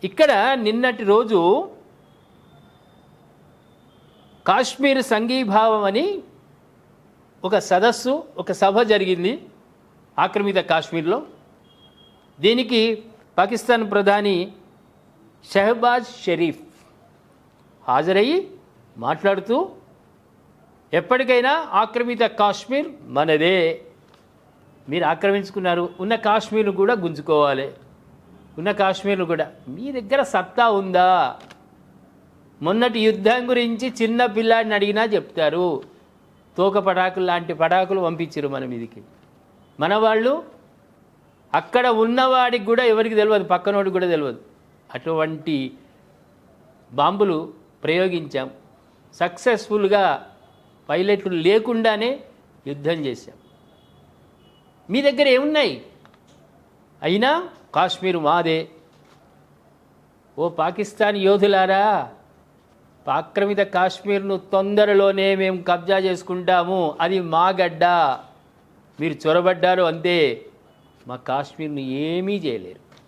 ఇక్కడ నిన్నటి రోజు కాశ్మీర్ సంఘీభావం అని ఒక సదస్సు, ఒక సభ జరిగింది ఆక్రమిత కాశ్మీర్లో. దీనికి పాకిస్తాన్ ప్రధాని షెహబాజ్ షరీఫ్ హాజరయ్యి మాట్లాడుతూ ఎప్పటికైనా ఆక్రమిత కాశ్మీర్ మనదే, మీరు ఆక్రమించుకున్నారు, ఉన్న కాశ్మీర్ను కూడా గుంజుకోవాలి, ఉన్న కాశ్మీర్ను కూడా. మీ దగ్గర సత్తా ఉందా? మొన్నటి యుద్ధం గురించి చిన్న పిల్లాడిని అడిగినా చెప్తారు. తోక పటాకులు లాంటి పటాకులు పంపించారు మన మీదికి. మన వాళ్ళు అక్కడ ఉన్నవాడికి కూడా ఎవరికి తెలియదు, పక్కనోడికి కూడా తెలియదు. అటువంటి బాంబులు ప్రయోగించాం. సక్సెస్ఫుల్గా పైలట్లు లేకుండానే యుద్ధం చేశాం. మీ దగ్గర ఏమున్నాయి? అయినా కాశ్మీర్ మాదే. ఓ పాకిస్తాన్ యోధులారా, ఆక్రమిత కాశ్మీర్ను తొందరలోనే మేము కబ్జా చేసుకుంటాము, అది మా గడ్డ, మీరు చొరబడ్డారు అంతే, మా కాశ్మీర్ను ఏమీ చేయలేరు.